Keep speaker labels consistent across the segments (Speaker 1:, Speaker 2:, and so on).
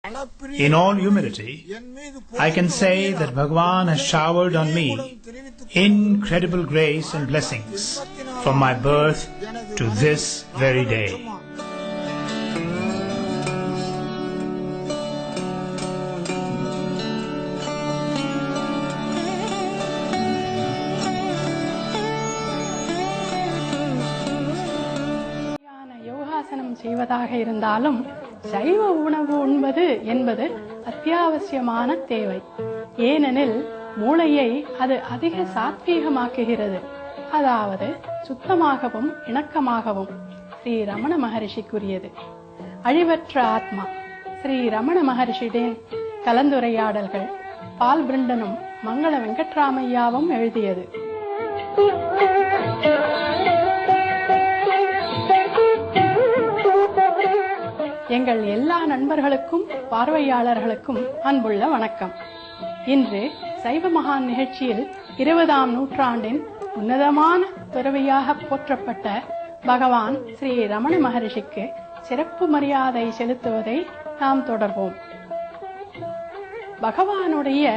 Speaker 1: In all humility, I can say that Bhagavan has showered on me incredible grace and blessings from my birth to this very day.
Speaker 2: செய்வதாக இருந்தாலும் சைவ உணவு உண்பது என்பது அத்தியாவசியமான தேவை. ஏனெனில் மூளையை அது அதிக சாத்வீகமாக்குகிறது, அதாவது சுத்தமாகவும் இணக்கமாகவும். ஸ்ரீ ரமண மகரிஷி கூறியது. அழிவற்ற ஆத்மா ஸ்ரீ ரமண மகரிஷியுடன் கலந்துரையாடல்கள் பால் பிருண்டனும் மங்கள வெங்கட்ராமையாவும் எழுதியது. எங்கள் எல்லா நண்பர்களுக்கும் பார்வையாளர்களுக்கும் அன்புள்ள வணக்கம். இன்று சைவ மகான் நிகழ்ச்சியில் 20ஆம் நூற்றாண்டின் உன்னதமான துறவியாக போற்றப்பட்ட பகவான் ஸ்ரீ ரமண மகரிஷிக்கு சிறப்பு மரியாதை செலுத்துவதை நாம் தொடர்வோம். பகவானுடைய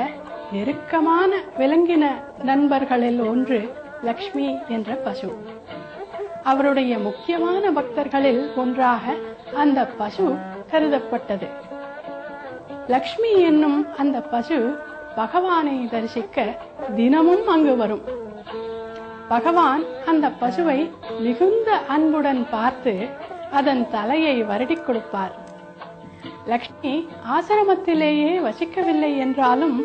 Speaker 2: நெருக்கமான விலங்கின நண்பர்களில் ஒன்று லக்ஷ்மி என்ற பசு. அவருடைய முக்கியமான பக்தர்களில் ஒன்றாக அந்த பசு கருதப்பட்டது. லக்ஷ்மி என்னும் அந்த பசு பகவானை தரிசிக்க தினமும் அங்கு வரும். பகவான் அந்த பசுவை மிகுந்த அன்புடன் பார்த்து அதன் தலையை வருடி கொடுப்பார். லக்ஷ்மி ஆசிரமத்திலேயே வசிக்கவில்லை என்றாலும்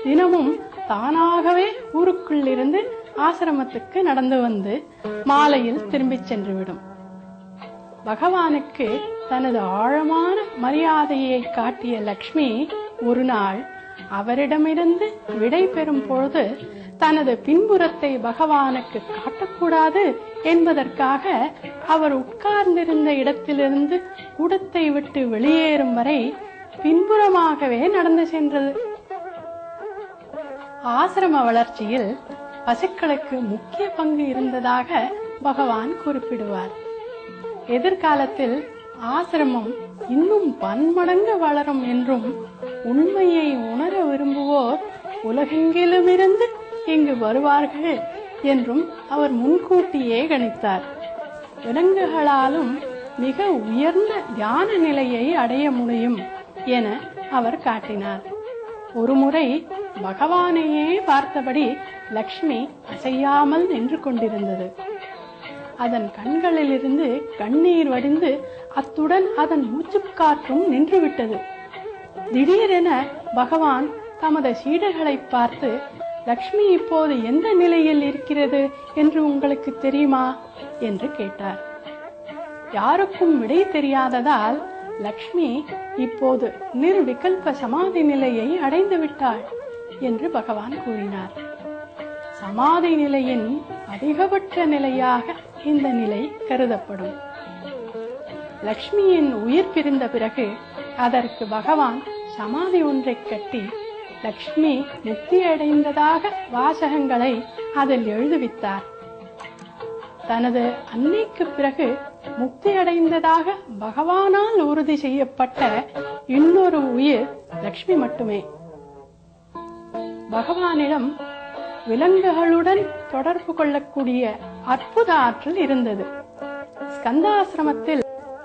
Speaker 2: தினமும் தானாகவே ஊருக்குள் இருந்து ஆசிரமத்துக்கு நடந்து வந்து மாலையில் திரும்பிச் சென்றுவிடும். பகவானுக்கு தனது ஆழமான மரியாதையை காட்டிய லக்ஷ்மி ஒரு நாள் அவரிடமிருந்து விடை பெறும் பொழுது தனது பின்புறத்தை பகவானுக்கு காட்டக்கூடாது என்பதற்காக அவர் உட்கார்ந்திருந்த இடத்திலிருந்து கூடத்தை விட்டு வெளியேறும் வரை பின்புறமாகவே நடந்து சென்றது. ஆசிரம வளர்ச்சியில் பசுக்களுக்கு முக்கிய பங்கு இருந்ததாக பகவான் குறிப்பிடுவார். எதிர்காலத்தில் ஆசிரமம் இன்னும் பன்மடங்கு வளரும் என்றும் உண்மையை உணர விரும்புவோர் உலகெங்கிலுமிருந்து இங்கு வருவார்கள் என்றும் அவர் முன்கூட்டியே கணித்தார். விலங்குகளாலும் மிக உயர்ந்த தியான நிலையை அடைய முடியும் என அவர் காட்டினார். ஒருமுறை பகவானையே பார்த்தபடி லக்ஷ்மி அசையாமல் நின்று கொண்டிருந்தது. அதன் கண்களிலிருந்து கண்ணீர் வடிந்து அத்துடன் அதன் மூச்சுக்காற்றும் நின்றுவிட்டது. திடீரென பகவான் தமது சீடர்களை பார்த்து, லக்ஷ்மி இப்போது எந்த நிலையில் இருக்கிறது என்று உங்களுக்கு தெரியுமா என்று கேட்டார். யாருக்கும் விடை தெரியாததால் லக்ஷ்மி இப்போது நிர்விகல்ப சமாதி நிலையை அடைந்து விட்டாள் என்று பகவான் கூறினார். சமாதி நிலையின் அதிகபட்ச நிலையாக இந்த நிலை கருதப்படும். லக்ஷ்மியின் உயிர் பிரிந்த பிறகு அதற்கு பகவான் சமாதி ஒன்றை கட்டி லக்ஷ்மி முக்தி அடைந்ததாக வாசகங்களை அதில் எழுதுவித்தார். தனது அன்னைக்கு பிறகு முக்தி அடைந்ததாக பகவானால் உறுதி செய்யப்பட்ட இன்னொரு உயிர் லக்ஷ்மி மட்டுமே. பகவானிடம் விலங்குகளுடன் தொடர்பு கொள்ளக்கூடிய அற்புத ஆற்றல் இருந்தது. ஸ்கந்தாசிரமத்தில்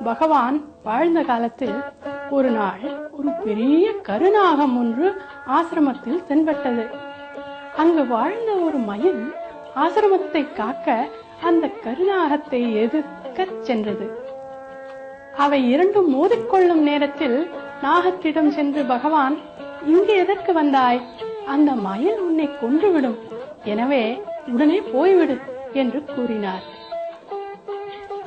Speaker 2: பகவான் வாழ்ந்த காலத்தில் ஒரு நாள் ஒரு பெரிய கருநாகம் ஒன்று ஆசிரமத்தில் தென்பட்டது. அங்கு வாழ்ந்த ஒரு மயில் ஆசிரமத்தை காக்க அந்த கருநாகத்தை எதிர்க்க சென்றது. அவை இரண்டும் மோதிக்கொள்ளும் நேரத்தில் நாகத்திடம் சென்று பகவான், இங்கு எதற்கு வந்தாய்? அந்த மயில் உன்னை கொன்றுவிடும், எனவே உடனே போய்விடு என்று கூறினார்.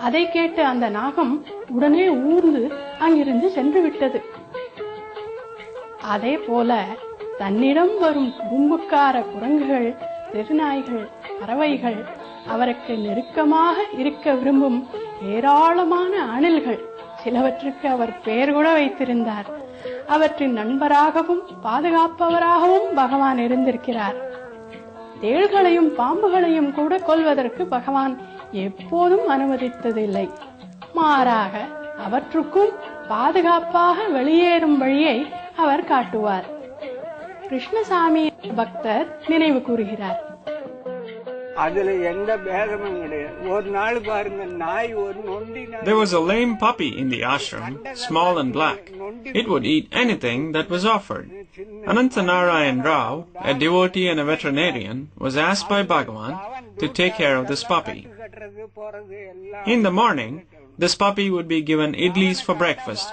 Speaker 2: அதை கேட்டு அந்த நாகம் உடனே ஊர்ந்து அங்கிருந்து சென்று விட்டது. அதே போல தன்னிடம் வரும் குறும்புக்கார குரங்குகள், தெருநாய்கள், பறவைகள், அவருக்கு நெருக்கமாக இருக்க விரும்பும் ஏராளமான அணில்கள், சிலவற்றுக்கு அவர் பெயர் கூட வைத்திருந்தார். அவற்றின் நண்பராகவும் பாதுகாப்பவராகவும் பகவான் இருந்திருக்கிறார். தேள்களையும் பாம்புகளையும் கூட கொல்வதற்கு பகவான் எப்போதும் அனுமதித்ததில்லை. மாறாக அவற்றுக்கும் பாதுகாப்பாக வெளியேறும் வழியை அவர் காட்டுவார். கிருஷ்ணசாமி பக்தர் நினைவு கூறுகிறார்.
Speaker 3: There was a lame puppy in the ashram, small and black. It would eat anything that was offered. Anantanarayan Rao, a devotee and a veterinarian, was asked by Bhagavan to take care of this puppy. In the morning, this puppy would be given idlis for breakfast.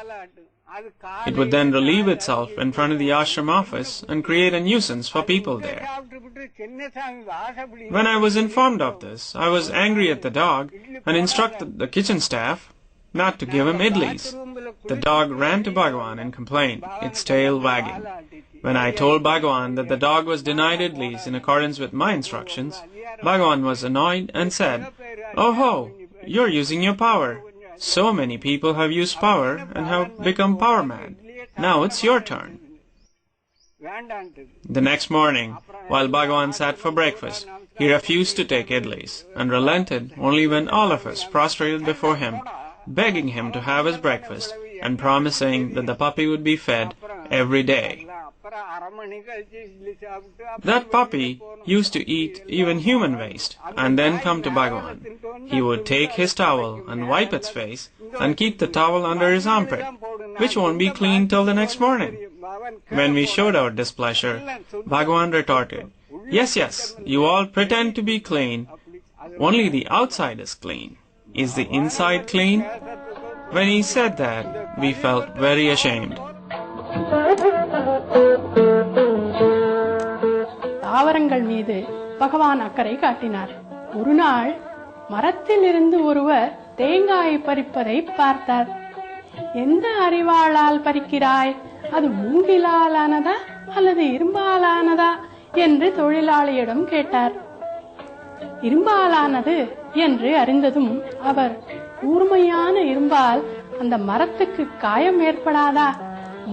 Speaker 3: It would then relieve itself in front of the ashram office and create a nuisance for people there. When I was informed of this, I was angry at the dog and instructed the kitchen staff not to give him idlis. The dog ran to Bhagavan and complained, its tail wagging. When I told Bhagavan that the dog was denied idlis in accordance with my instructions, Bhagavan was annoyed and said, "Oh ho, you're using your power. So many people have used power and have become power mad. Now it's your turn." The next morning, while Bhagavan sat for breakfast, he refused to take idlis and relented only when all of us prostrated before him, begging him to have his breakfast and promising that the puppy would be fed every day. That puppy used to eat even human waste and then come to Bhagavan. He would take his towel and wipe its face and keep the towel under his armpit, which won't be clean till the next morning. When we showed our displeasure, Bhagavan retorted, Yes, you all pretend to be clean. Only the outside is clean. Is the inside clean? When he said that, we felt very ashamed.
Speaker 2: தாவரங்கள் மீது பகவான் அக்கறை காட்டினார். ஒரு நாள் மரத்தில் இருந்து ஒருவர் தேங்காய் பறிப்பதை பார்த்தார். எந்த அறிவாளால் பறிக்கிறாய்? அது மூங்கிலால் ஆனதா அல்லது இரும்பாலானதா என்று தொழிலாளியிடம் கேட்டார். இரும்பாலானது என்று அறிந்ததும் அவர், கூர்மையான இரும்பால் அந்த மரத்துக்கு காயம் ஏற்படாதா?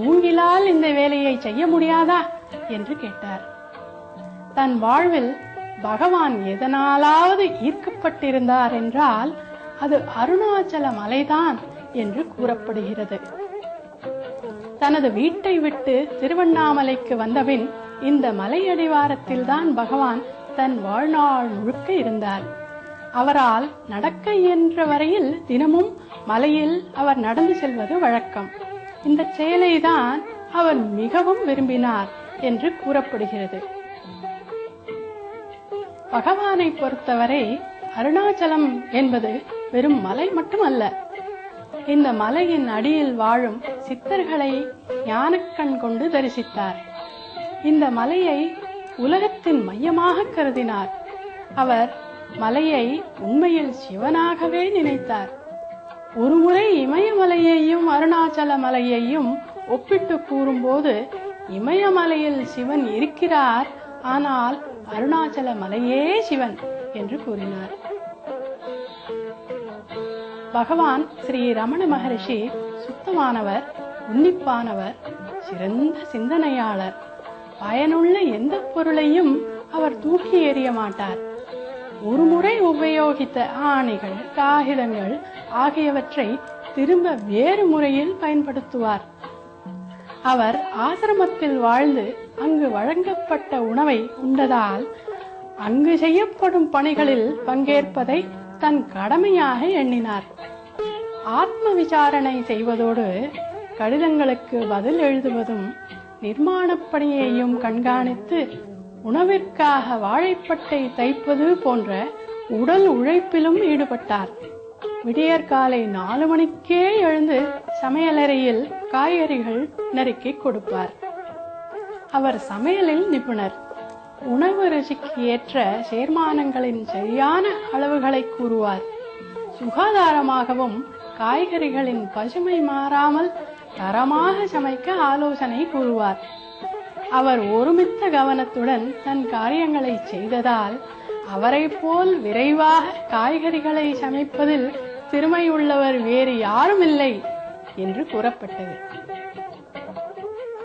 Speaker 2: மூங்கிலால் இந்த வேலையை செய்ய முடியாதா என்று கேட்டார். தன் வாழ்வில் பகவான் எதனாலாவது ஈர்க்கப்பட்டிருந்தார் என்றால் அது அருணாச்சல மலைதான் என்று கூறப்படுகிறது. தனது வீட்டை விட்டு திருவண்ணாமலைக்கு வந்தபின் இந்த மலையடிவாரத்தில்தான் பகவான் தன் வாழ்நாள் முழுக்க இருந்தார். அவரால் நடக்க இயன்ற வரையில் தினமும் மலையில் அவர் நடந்து செல்வது வழக்கம். இந்த செயலைதான் அவர் மிகவும் விரும்பினார் என்று கூறப்படுகிறது. பகவானை பொறுத்தவரை அருணாச்சலம் என்பது வெறும் மலை மட்டுமல்ல. இந்த மலையின் அடியில் வாழும் சித்தர்களை ஞானக்கண் கொண்டு தரிசித்தார். இந்த மலையை உலகத்தின் மையமாக கருதினார். அவர் மலையை உண்மையில் சிவனாகவே நினைத்தார். ஒருமுறை இமயமலையையும் அருணாச்சல மலையையும் ஒப்பிட்டு கூறும்போது இமயமலையில் சிவன் இருக்கிறார், ஆனால் அருணாச்சல மலையே சிவன் என்று கூறினார். பகவான் ஸ்ரீ ரமண மகரிஷி சுத்தமானவர், உன்னிப்பானவர், சிறந்த சிந்தனையாளர். பயனுள்ள எந்த பொருளையும் அவர் தூக்கி எறிய மாட்டார். ஒருமுறை உபயோகித்த ஆணிகள், காகிதங்கள் ஆகியவற்றை திரும்ப வேறு முறையில் பயன்படுத்துவார். அவர் ஆசிரமத்தில் வாழ்ந்து அங்கு வழங்கப்பட்ட உணவை உண்டதால் அங்கு செய்யப்படும் பணிகளில் பங்கேற்பதை தன் கடமையாக எண்ணினார். ஆத்ம விசாரணை செய்வதோடு கடிதங்களுக்கு பதில் எழுதுவதும் நிர்மாணப் பணியையும் கண்காணித்து உணவிற்காக வாழைப்பட்டை தைப்பது போன்ற உடல் உழைப்பிலும் ஈடுபட்டார். விடியற்காலை 4 மணிக்கே எழுந்து சமையலறையில் காய்கறிகள் நறுக்கி கொடுப்பார். அவர் சமையலில் நிபுணர். உணவு ருசிக்கு ஏற்ற சேர்மானங்களின் சரியான அளவுகளை கூறுவார். சுகாதாரமாகவும் காய்கறிகளின் பசுமை மாறாமல் தரமாக சமைக்க ஆலோசனை கூறுவார். அவர் ஒருமித்த கவனத்துடன் தன் காரியங்களை செய்ததால் அவரை போல் விரைவாக காய்கறிகளை சமைப்பதில் திறமை உள்ளவர் வேறு யாரும் இல்லை என்று கூறப்பட்டது.